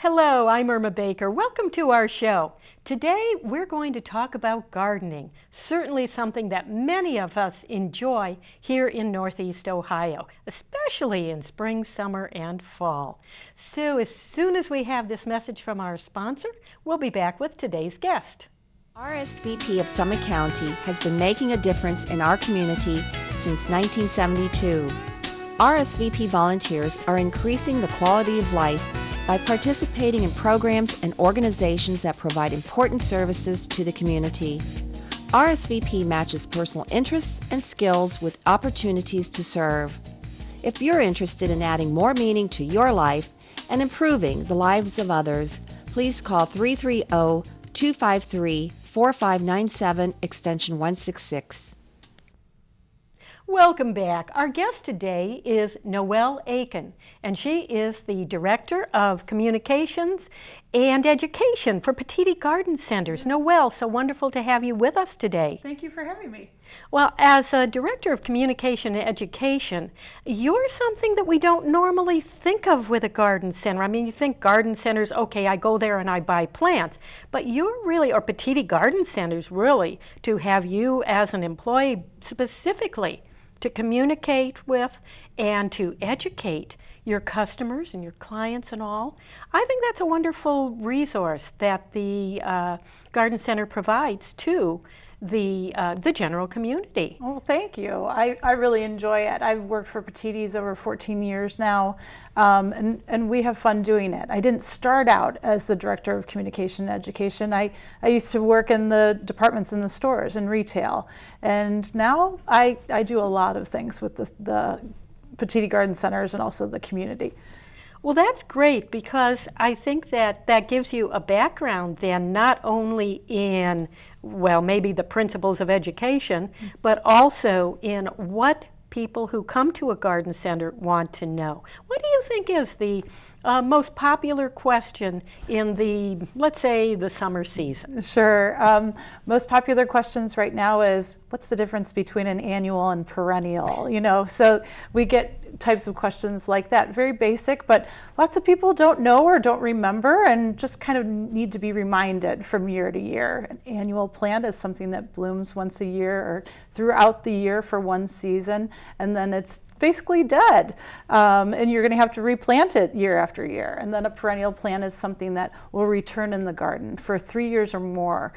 Hello, I'm Irma Baker. Welcome to our show. Today we're going to talk about gardening, certainly something that many of us enjoy here in Northeast Ohio, especially in spring, summer, and fall. So as soon as we have this message from our sponsor, we'll be back with today's guest. RSVP of Summit County has been making a difference in our community since 1972. RSVP volunteers are increasing the quality of life by participating in programs and organizations that provide important services to the community. RSVP matches personal interests and skills with opportunities to serve. If you're interested in adding more meaning to your life and improving the lives of others, please call 330-253-4597 extension 166. Welcome back. Our guest today is Noelle Aiken, and she is the Director of Communications and Education for Petite Garden Centers. Noelle, so wonderful to have you with us today. Thank you for having me. Well, as a Director of Communication and Education, you're something that we don't normally think of with a garden center. I mean, you think garden centers, okay, I go there and I buy plants, but you're really, or Petite Garden Centers really, to have you as an employee specifically to communicate with and to educate your customers and your clients and all. I think that's a wonderful resource that the Garden Center provides to the general community. Well, thank you. I really enjoy it. I've worked for Petites over 14 years now, and we have fun doing it. I didn't start out as the Director of Communication and Education. I used to work in the departments in the stores and retail, and now I do a lot of things with the Petite Garden Centers and also the community. Well, that's great, because I think that that gives you a background then not only in, well, maybe the principles of education, but also in what people who come to a garden center want to know. What do you think is the most popular question in the, let's say, the summer season? Sure. Most popular questions right now is, what's the difference between an annual and perennial? You know, so we get types of questions like that, very basic, but lots of people don't know or don't remember and just kind of need to be reminded from year to year. An annual plant is something that blooms once a year or throughout the year for one season, and then it's basically dead, and you're going to have to replant it year after year. And then a perennial plant is something that will return in the garden for 3 years or more,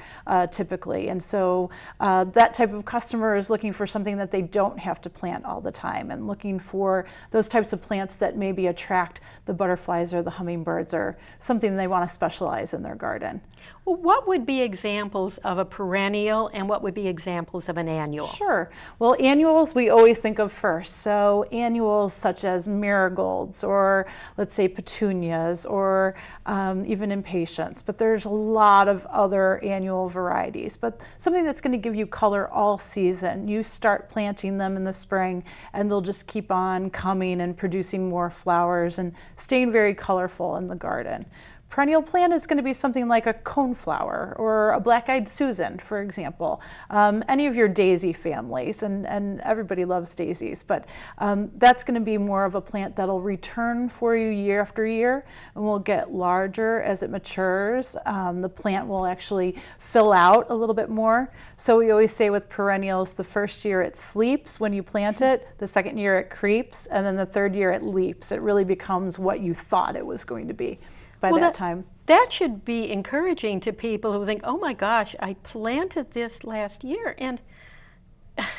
typically. And so that type of customer is looking for something that they don't have to plant all the time, and looking for those types of plants that maybe attract the butterflies or the hummingbirds or something they want to specialize in their garden. Well, what would be examples of a perennial and what would be examples of an annual? Sure. Well, annuals we always think of first. So annuals such as marigolds, or let's say petunias, or even impatiens. But there's a lot of other annual varieties. But something that's going to give you color all season. You start planting them in the spring and they'll just keep on coming and producing more flowers and staying very colorful in the garden. Perennial plant is going to be something like a coneflower or a black-eyed Susan, for example. Any of your daisy families, and everybody loves daisies, but that's going to be more of a plant that'll return for you year after year and will get larger as it matures. The plant will actually fill out a little bit more. So we always say with perennials, the first year it sleeps when you plant it, the second year it creeps, and then the third year it leaps. It really becomes what you thought it was going to be by that time. That should be encouraging to people who think, oh my gosh, I planted this last year, and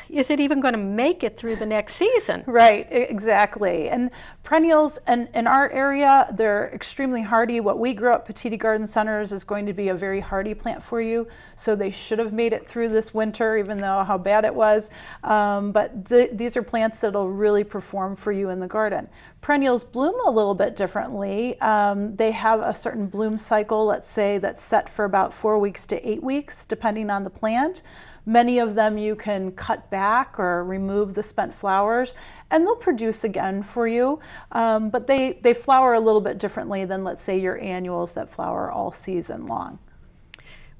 is it even going to make it through the next season? Right, exactly. And perennials in our area, they're extremely hardy. What we grow at Petite Garden Centers is going to be a very hardy plant for you. So they should have made it through this winter, even though how bad it was. But these are plants that'll really perform for you in the garden. Perennials bloom a little bit differently. They have a certain bloom cycle, let's say, that's set for about 4 weeks to 8 weeks, depending on the plant. Many of them you can cut back or remove the spent flowers, and they'll produce again for you. But they flower a little bit differently than, let's say, your annuals that flower all season long.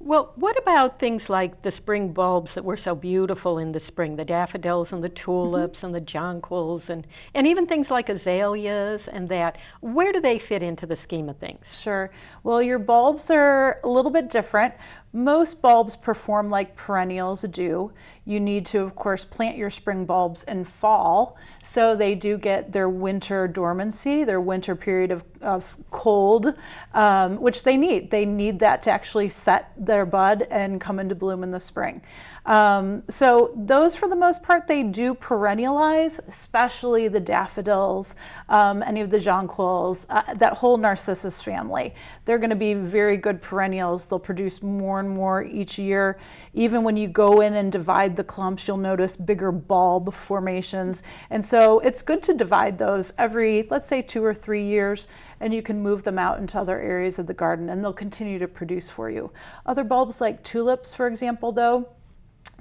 Well, what about things like the spring bulbs that were so beautiful in the spring, the daffodils and the tulips and the jonquils and even things like azaleas and that? Where do they fit into the scheme of things? Sure. Well, your bulbs are a little bit different. Most bulbs perform like perennials do. You need to, of course, plant your spring bulbs in fall, so they do get their winter dormancy, their winter period of cold, which they need. They need that to actually set their bud and come into bloom in the spring. So those, for the most part, they do perennialize, especially the daffodils, any of the jonquils, that whole narcissus family. They're going to be very good perennials. They'll produce more and more each year. Even when you go in and divide the clumps, you'll notice bigger bulb formations. And so it's good to divide those every, let's say, 2 or 3 years, and you can move them out into other areas of the garden and they'll continue to produce for you. Other bulbs like tulips, for example, though,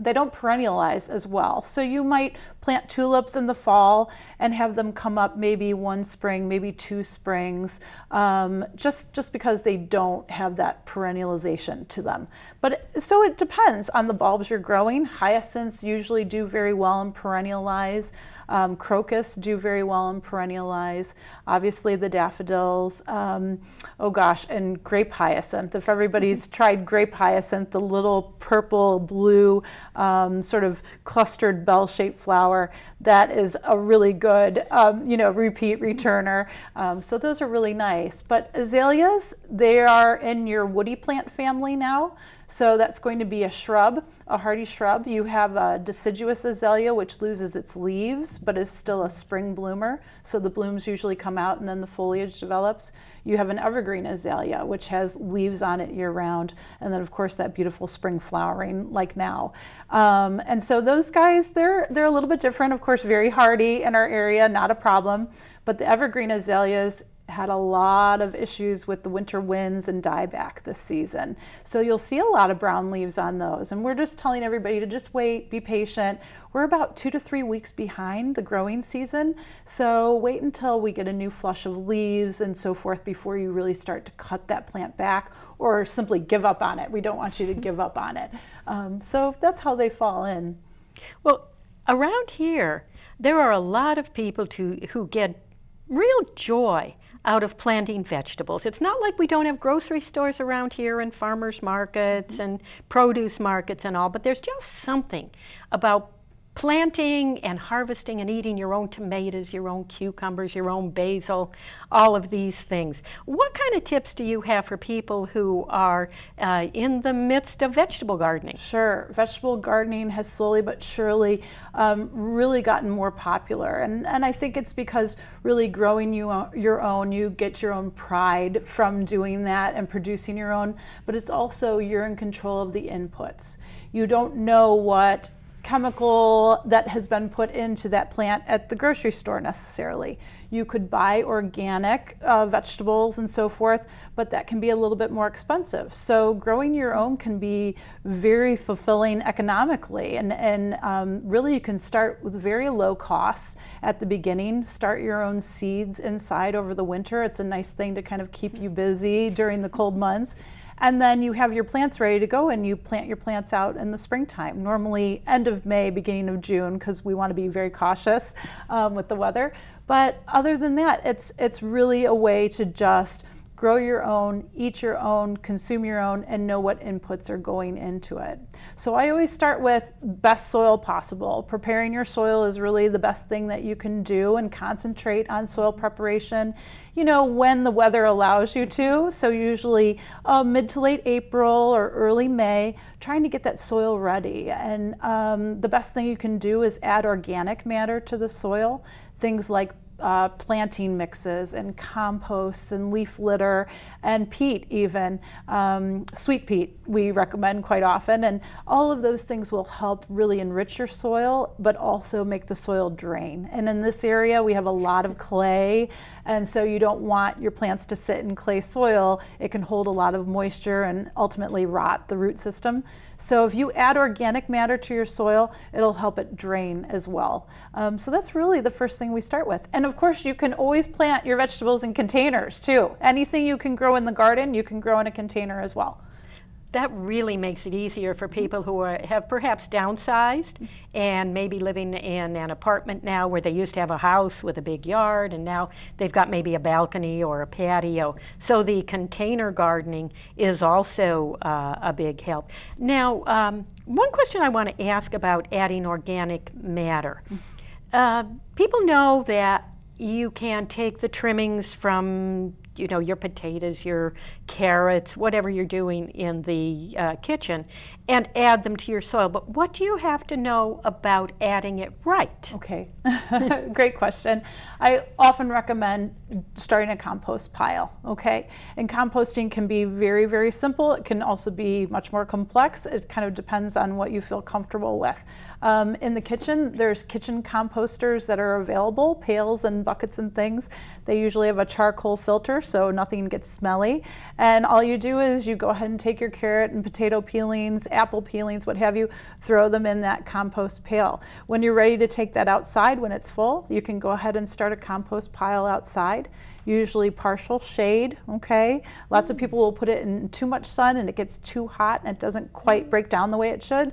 they don't perennialize as well. So you might plant tulips in the fall and have them come up maybe 1 spring, maybe 2 springs, just because they don't have that perennialization to them. But so it depends on the bulbs you're growing. Hyacinths usually do very well and perennialize. Crocus do very well and perennialize. Obviously the daffodils, oh gosh, and grape hyacinth. If everybody's tried grape hyacinth, the little purple, blue, sort of clustered bell-shaped flower, that is a really good, repeat returner. So those are really nice. But azaleas, they are in your woody plant family now. So that's going to be a shrub, a hardy shrub. You have a deciduous azalea, which loses its leaves, but is still a spring bloomer. So the blooms usually come out and then the foliage develops. You have an evergreen azalea, which has leaves on it year round. And then of course that beautiful spring flowering like now. And so those guys, they're a little bit different. Of course, very hardy in our area, not a problem. But the evergreen azaleas had a lot of issues with the winter winds and dieback this season. So you'll see a lot of brown leaves on those. And we're just telling everybody to just wait, be patient. We're about 2 to 3 weeks behind the growing season. So wait until we get a new flush of leaves and so forth before you really start to cut that plant back or simply give up on it. We don't want you to give up on it. So that's how they fall in. Well, around here, there are a lot of people who get real joy out of planting vegetables. It's not like we don't have grocery stores around here and farmers markets and produce markets and all, but there's just something about planting and harvesting and eating your own tomatoes, your own cucumbers, your own basil, all of these things. What kind of tips do you have for people who are in the midst of vegetable gardening? Sure. Vegetable gardening has slowly but surely really gotten more popular. And I think it's because really growing your own, you get your own pride from doing that and producing your own, but it's also you're in control of the inputs. You don't know what chemical that has been put into that plant at the grocery store necessarily. You could buy organic vegetables and so forth, but that can be a little bit more expensive. So growing your own can be very fulfilling economically, and really you can start with very low costs at the beginning. Start your own seeds inside over the winter. It's a nice thing to kind of keep you busy during the cold months. And then you have your plants ready to go and you plant your plants out in the springtime, normally end of May, beginning of June, because we want to be very cautious with the weather. But other than that, it's really a way to just grow your own, eat your own, consume your own, and know what inputs are going into it. So I always start with best soil possible. Preparing your soil is really the best thing that you can do, and concentrate on soil preparation, when the weather allows you to. So usually mid to late April or early May, trying to get that soil ready. And the best thing you can do is add organic matter to the soil, things like planting mixes and composts and leaf litter and peat even. Sweet peat we recommend quite often, and all of those things will help really enrich your soil but also make the soil drain. And in this area we have a lot of clay, and so you don't want your plants to sit in clay soil. It can hold a lot of moisture and ultimately rot the root system. So if you add organic matter to your soil, it'll help it drain as well. So that's really the first thing we start with. And of course, you can always plant your vegetables in containers too. Anything you can grow in the garden, you can grow in a container as well. that really makes it easier for people who have perhaps downsized and maybe living in an apartment now where they used to have a house with a big yard, and now they've got maybe a balcony or a patio. So the container gardening is also a big help. Now, one question I want to ask about adding organic matter. People know that you can take the trimmings from your potatoes, your carrots, whatever you're doing in the kitchen, and add them to your soil. But what do you have to know about adding it right? Okay, great question. I often recommend starting a compost pile, okay? And composting can be very, very simple. It can also be much more complex. It kind of depends on what you feel comfortable with. In the kitchen, there's kitchen composters that are available, pails and buckets and things. They usually have a charcoal filter, so nothing gets smelly. And all you do is you go ahead and take your carrot and potato peelings, apple peelings, what have you, throw them in that compost pail. When you're ready to take that outside, when it's full, you can go ahead and start a compost pile outside. Usually partial shade, okay? Lots of people will put it in too much sun and it gets too hot and it doesn't quite break down the way it should.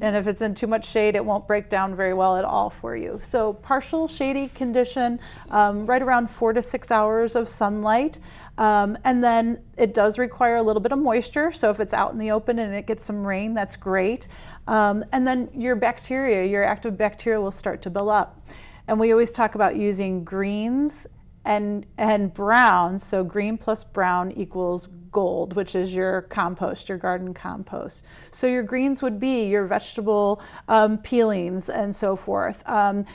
And if it's in too much shade, it won't break down very well at all for you. So partial shady condition, right around 4 to 6 hours of sunlight. And then it does require a little bit of moisture. So if it's out in the open and it gets some rain, that's great. And then your bacteria, your active bacteria will start to build up. And we always talk about using greens and brown, so green plus brown equals gold, which is your compost, your garden compost. So your greens would be your vegetable peelings and so forth,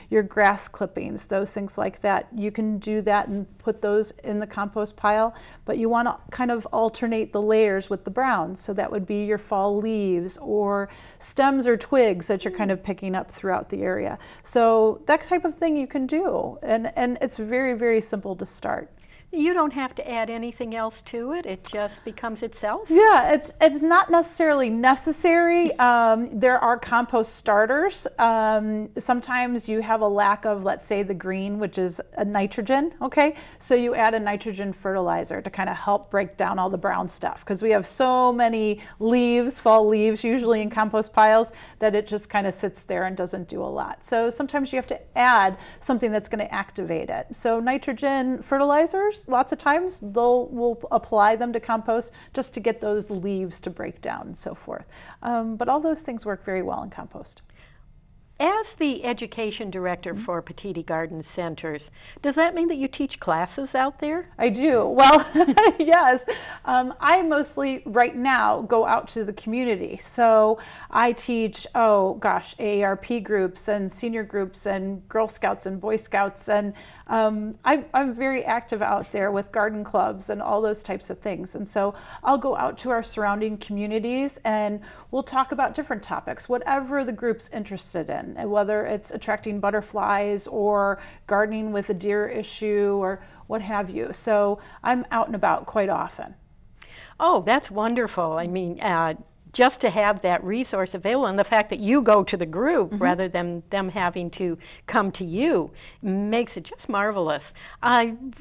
your grass clippings, those things like that. You can do that and put those in the compost pile, but you want to kind of alternate the layers with the browns. So that would be your fall leaves or stems or twigs that you're kind of picking up throughout the area. So that type of thing you can do, and it's very, very simple to start. You don't have to add anything else to it. It just becomes itself? Yeah, it's not necessarily necessary. There are compost starters. Sometimes you have a lack of, let's say, the green, which is a nitrogen, okay? So you add a nitrogen fertilizer to kind of help break down all the brown stuff, because we have so many leaves, fall leaves, usually in compost piles, that it just kind of sits there and doesn't do a lot. So sometimes you have to add something that's going to activate it. So nitrogen fertilizers, lots of times we'll apply them to compost just to get those leaves to break down and so forth. But all those things work very well in compost. As the education director for Petiti Garden Centers, does that mean that you teach classes out there? I do. Well, yes. I mostly, right now, go out to the community. So I teach, AARP groups and senior groups and Girl Scouts and Boy Scouts. And I'm very active out there with garden clubs and all those types of things. And so I'll go out to our surrounding communities and we'll talk about different topics, whatever the group's interested in. Whether it's attracting butterflies or gardening with a deer issue or what have you. So I'm out and about quite often. Oh, that's wonderful. I mean, just to have that resource available, and the fact that you go to the group rather than them having to come to you makes it just marvelous. I'm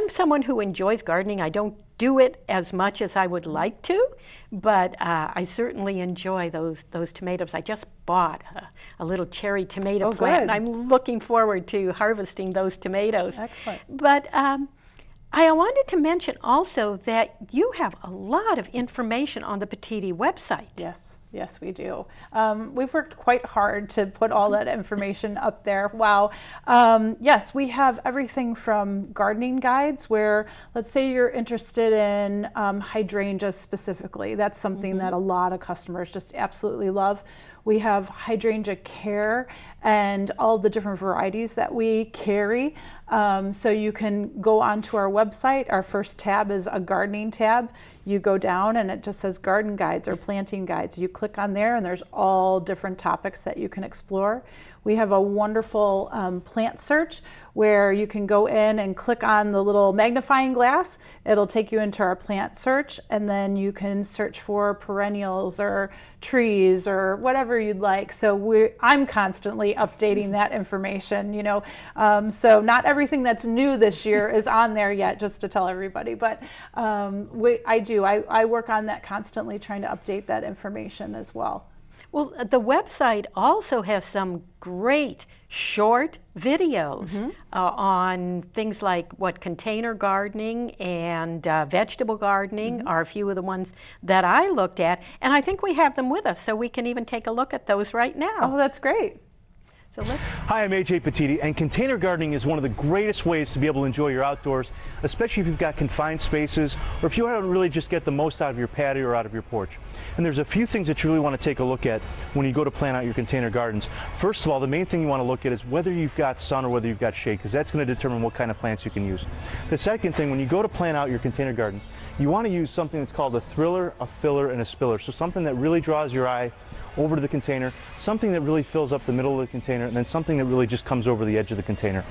someone who enjoys gardening. I don't do it as much as I would like to, but I certainly enjoy those tomatoes. I just bought a little cherry tomato plant, and I'm looking forward to harvesting those tomatoes. Excellent. But I wanted to mention also that you have a lot of information on the Petiti website. Yes, we do. We've worked quite hard to put all that information up there. Wow. Yes, we have everything from gardening guides where, let's say you're interested in hydrangeas specifically. That's something that a lot of customers just absolutely love. We have hydrangea care and all the different varieties that we carry. So you can go onto our website. Our first tab is a gardening tab. You go down and it just says garden guides or planting guides. You click on there and there's all different topics that you can explore. We have a wonderful plant search where you can go in and click on the little magnifying glass. It'll take you into our plant search, and then you can search for perennials or trees or whatever you'd like. So I'm constantly updating that information, you know. So not everything that's new this year is on there yet, just to tell everybody, but I work on that constantly, trying to update that information as well. Well, the website also has some great short videos on things like container gardening and vegetable gardening are a few of the ones that I looked at, and I think we have them with us, so we can even take a look at those right now. Oh, that's great. Hi, I'm AJ Petiti, and container gardening is one of the greatest ways to be able to enjoy your outdoors, especially if you've got confined spaces or if you want to really just get the most out of your patio or out of your porch. And there's a few things that you really want to take a look at when you go to plan out your container gardens. First of all, the main thing you want to look at is whether you've got sun or whether you've got shade, because that's going to determine what kind of plants you can use. The second thing, when you go to plan out your container garden, you want to use something that's called a thriller, a filler, and a spiller. So something that really draws your eye over to the container, something that really fills up the middle of the container, and then something that really just comes over the edge of the container.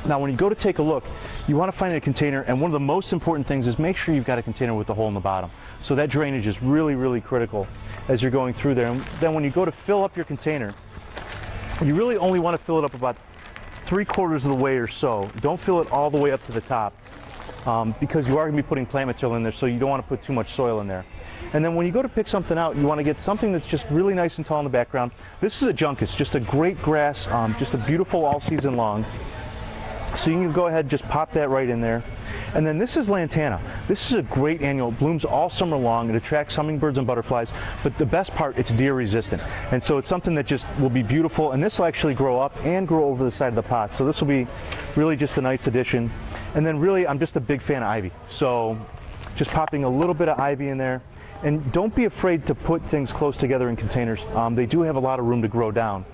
Now, when you go to take a look, you want to find a container, and one of the most important things is make sure you've got a container with a hole in the bottom. So that drainage is really, really critical as you're going through there. And then when you go to fill up your container, you really only want to fill it up about 3/4 of the way or so. Don't fill it all the way up to the top because you are going to be putting plant material in there, so you don't want to put too much soil in there. And then when you go to pick something out, you want to get something that's just really nice and tall in the background. This is a juncus, just a great grass, just a beautiful all season long. So you can go ahead and just pop that right in there. And then this is lantana. This is a great annual. It blooms all summer long. It attracts hummingbirds and butterflies. But the best part, it's deer resistant. And so it's something that just will be beautiful. And this will actually grow up and grow over the side of the pot. So this will be really just a nice addition. And then really, I'm just a big fan of ivy. So just popping a little bit of ivy in there. And don't be afraid to put things close together in containers. They do have a lot of room to grow down.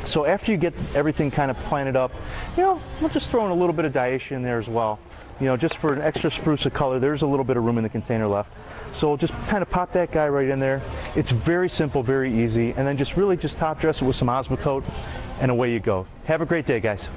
So after you get everything kind of planted up, you know, we'll just throw in a little bit of dioecious in there as well. You know, just for an extra spruce of color, there's a little bit of room in the container left. So we'll just kind of pop that guy right in there. It's very simple, very easy. And then just really just top dress it with some Osmocote, and away you go. Have a great day, guys.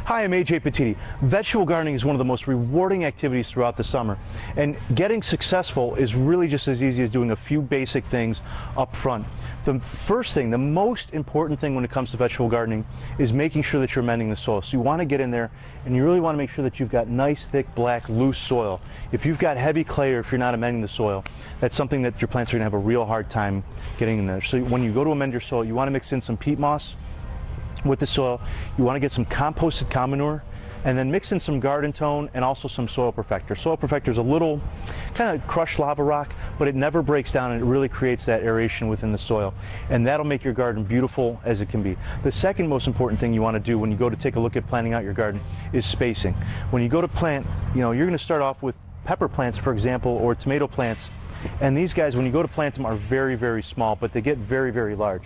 Hi, I'm AJ Petiti. Vegetable gardening is one of the most rewarding activities throughout the summer. And getting successful is really just as easy as doing a few basic things up front. The first thing, the most important thing when it comes to vegetable gardening is making sure that you're amending the soil. So you want to get in there and you really want to make sure that you've got nice, thick, black, loose soil. If you've got heavy clay or if you're not amending the soil, that's something that your plants are going to have a real hard time getting in there. So when you go to amend your soil, you want to mix in some peat moss with the soil. You want to get some composted cow manure and then mix in some garden tone and also some soil perfector. Soil perfector is a little kind of crushed lava rock, but it never breaks down and it really creates that aeration within the soil, and that'll make your garden beautiful as it can be. The second most important thing you want to do when you go to take a look at planting out your garden is spacing. When you go to plant, you know, you're going to start off with pepper plants, for example, or tomato plants, and these guys, when you go to plant them, are very, very small, but they get very, very large.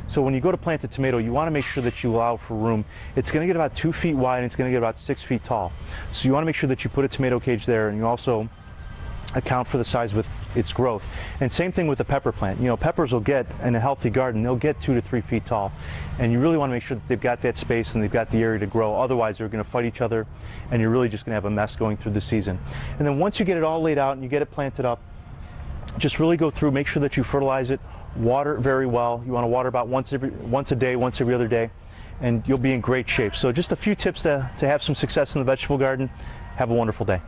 So when you go to plant a tomato, you want to make sure that you allow for room. It's going to get about 2 feet wide and it's going to get about 6 feet tall. So you want to make sure that you put a tomato cage there, and you also account for the size of its growth. And same thing with the pepper plant. You know, peppers will get, in a healthy garden, they'll get 2 to 3 feet tall. And you really want to make sure that they've got that space and they've got the area to grow. Otherwise, they're going to fight each other and you're really just going to have a mess going through the season. And then once you get it all laid out and you get it planted up, just really go through, make sure that you fertilize it, water it very well. You want to water about once a day, once every other day, and you'll be in great shape. So just a few tips to have some success in the vegetable garden. Have a wonderful day.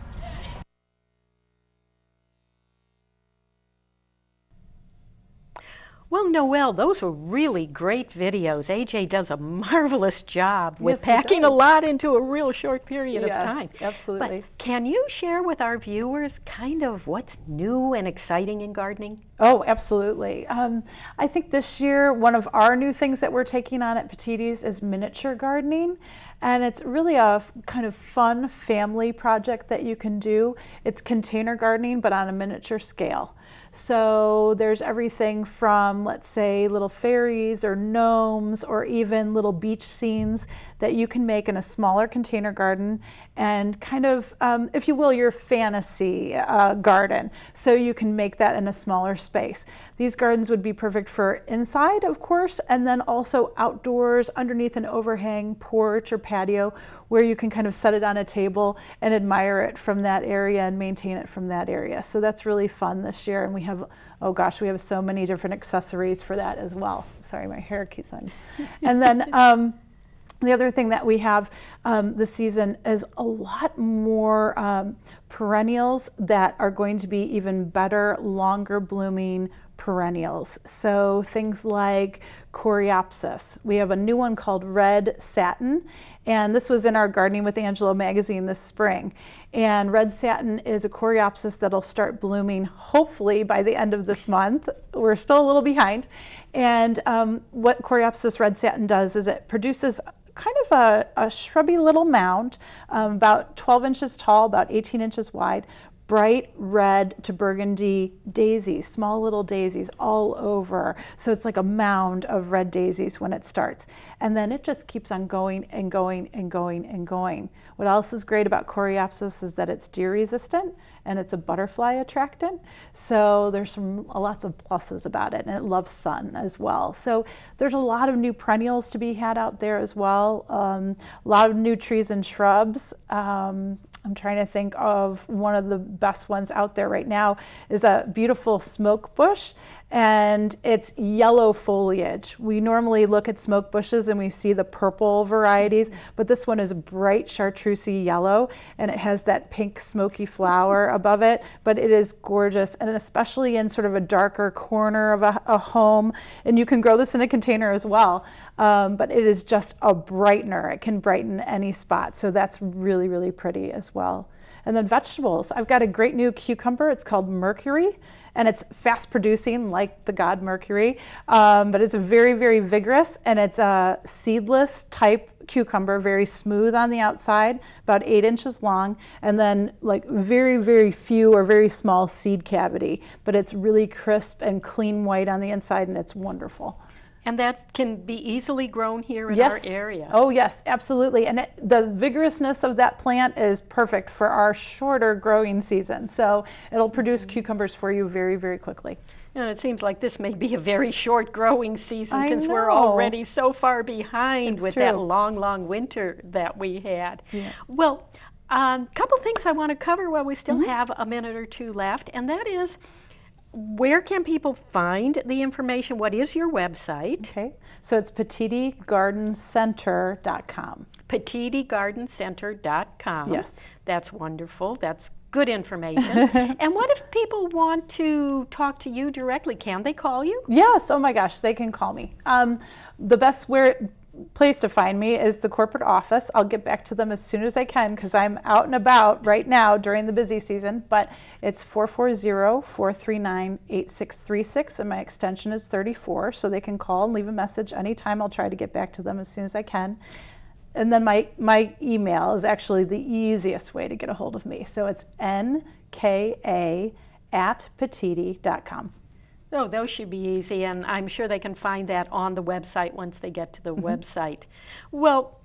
Well, Noelle, those were really great videos. AJ does a marvelous job with packing a lot into a real short period of time. Absolutely. But can you share with our viewers kind of what's new and exciting in gardening? Oh, absolutely. I think this year one of our new things that we're taking on at Petiti's is miniature gardening. And it's really a kind of fun family project that you can do. It's container gardening, but on a miniature scale. So there's everything from, let's say, little fairies or gnomes or even little beach scenes that you can make in a smaller container garden, and kind of, if you will, your fantasy garden. So you can make that in a smaller space. These gardens would be perfect for inside, of course, and then also outdoors underneath an overhang porch or patio where you can kind of set it on a table and admire it from that area and maintain it from that area. So that's really fun this year, and we have, oh gosh, we have so many different accessories for that as well. Sorry, my hair keeps on. And then the other thing that we have this season is a lot more perennials that are going to be even better, longer blooming perennials. So things like coreopsis. We have a new one called red satin, and this was in our Gardening with Angela magazine this spring. And red satin is a coreopsis that'll start blooming hopefully by the end of this month. We're still a little behind. And what coreopsis red satin does is it produces kind of a shrubby little mound, about 12 inches tall, about 18 inches wide, bright red to burgundy daisies, small little daisies all over. So it's like a mound of red daisies when it starts. And then it just keeps on going and going and going and going. What else is great about coreopsis is that it's deer resistant and it's a butterfly attractant. So there's lots of pluses about it, and it loves sun as well. So there's a lot of new perennials to be had out there as well. A lot of new trees and shrubs. I'm trying to think of one of the best ones out there right now is a beautiful smoke bush, and it's yellow foliage. We normally look at smoke bushes and we see the purple varieties, but this one is bright chartreusey yellow, and it has that pink smoky flower above it, but it is gorgeous, and especially in sort of a darker corner of a home. And you can grow this in a container as well, but it is just a brightener. It can brighten any spot, so that's really, really pretty as well. And then vegetables. I've got a great new cucumber. It's called Mercury, and it's fast producing like the god Mercury, but it's very, very vigorous, and it's a seedless type cucumber, very smooth on the outside, about 8 inches long, and then like very, very few or very small seed cavity, but it's really crisp and clean white on the inside, and it's wonderful. And that can be easily grown here in our area. Oh yes, absolutely. And the vigorousness of that plant is perfect for our shorter growing season. So it'll produce cucumbers for you very, very quickly. And it seems like this may be a very short growing season since we're already so far behind with that long, long winter that we had. Yeah. Well, a couple things I want to cover while we still have a minute or two left, and that is, where can people find the information? What is your website? Okay, so it's petitigardencenter.com. petitigardencenter.com. Yes. That's wonderful. That's good information. And what if people want to talk to you directly? Can they call you? Yes, oh my gosh, they can call me. The best place to find me is the corporate office. I'll get back to them as soon as I can because I'm out and about right now during the busy season, but it's 440-439-8636, and my extension is 34, so they can call and leave a message anytime. I'll try to get back to them as soon as I can. And then my email is actually the easiest way to get a hold of me, so it's nka@petiti.com. Oh, those should be easy, and I'm sure they can find that on the website once they get to the website. Well,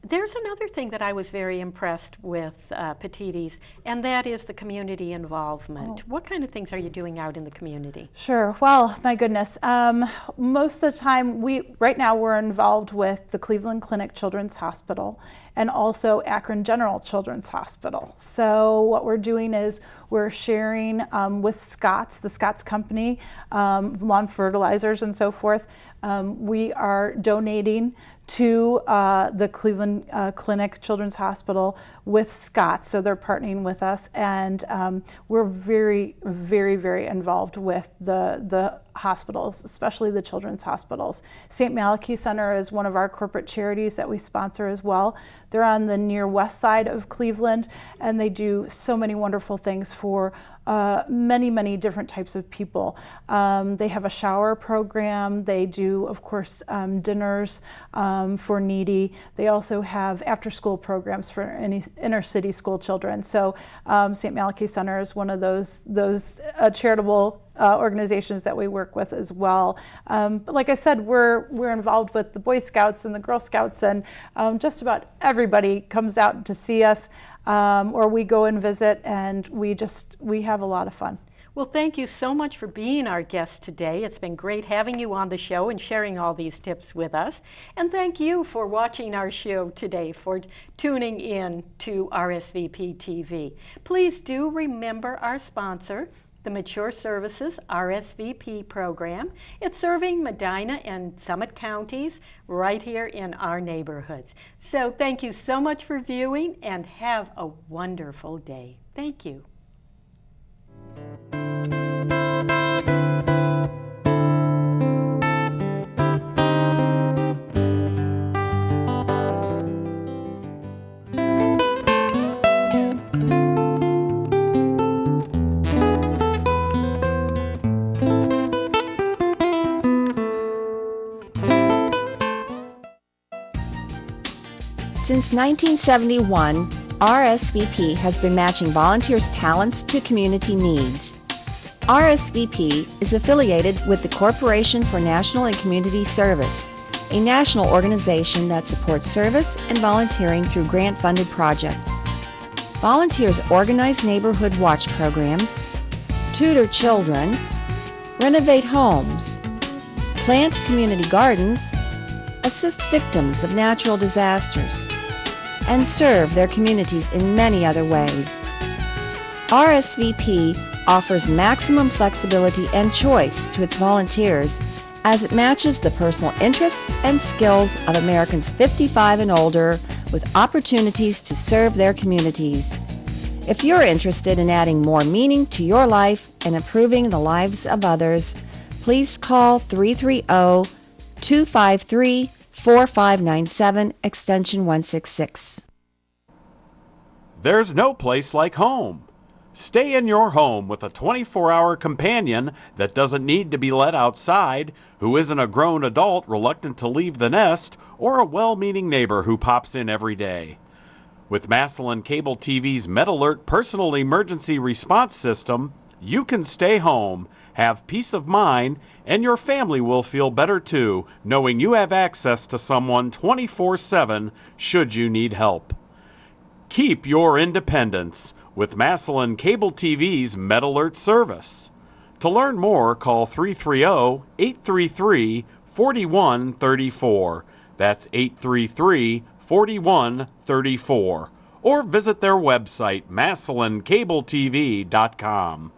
there's another thing that I was very impressed with Petiti's, and that is the community involvement. Oh. What kind of things are you doing out in the community? Sure. Well, my goodness. Most of the time, right now we're involved with the Cleveland Clinic Children's Hospital and also Akron General Children's Hospital. So what we're doing is we're sharing with Scott's, the Scott's Company, lawn fertilizers and so forth. We are donating to the Cleveland Clinic Children's Hospital with Scott, so they're partnering with us, and we're very, very, very involved with the hospitals, especially the children's hospitals. St. Malachy Center is one of our corporate charities that we sponsor as well. They're on the near west side of Cleveland, and they do so many wonderful things for many different types of people. They have a shower program. They do, of course, dinners for needy. They also have after-school programs for any inner-city school children. So St. Malachy Center is one of those charitable organizations that we work with as well. But like I said, we're involved with the Boy Scouts and the Girl Scouts, and just about everybody comes out to see us, or we go and visit, and we have a lot of fun. Well, thank you so much for being our guest today. It's been great having you on the show and sharing all these tips with us. And thank you for watching our show today, for tuning in to RSVP TV. Please do remember our sponsor, the Mature Services RSVP program. It's serving Medina and Summit counties right here in our neighborhoods. So thank you so much for viewing, and have a wonderful day. Thank you. Since 1971, RSVP has been matching volunteers' talents to community needs. RSVP is affiliated with the Corporation for National and Community Service, a national organization that supports service and volunteering through grant-funded projects. Volunteers organize neighborhood watch programs, tutor children, renovate homes, plant community gardens, assist victims of natural disasters, and serve their communities in many other ways. RSVP offers maximum flexibility and choice to its volunteers as it matches the personal interests and skills of Americans 55 and older with opportunities to serve their communities. If you're interested in adding more meaning to your life and improving the lives of others, please call 330-253-4597, extension 166. There's no place like home. Stay in your home with a 24-hour companion that doesn't need to be let outside, who isn't a grown adult reluctant to leave the nest, or a well-meaning neighbor who pops in every day. With Massillon Cable TV's MedAlert Personal Emergency Response System, you can stay home, have peace of mind, and your family will feel better too, knowing you have access to someone 24/7 should you need help. Keep your independence with Massillon Cable TV's MedAlert service. To learn more, call 330-833-4134. That's 833-4134. Or visit their website, MassillonCableTV.com.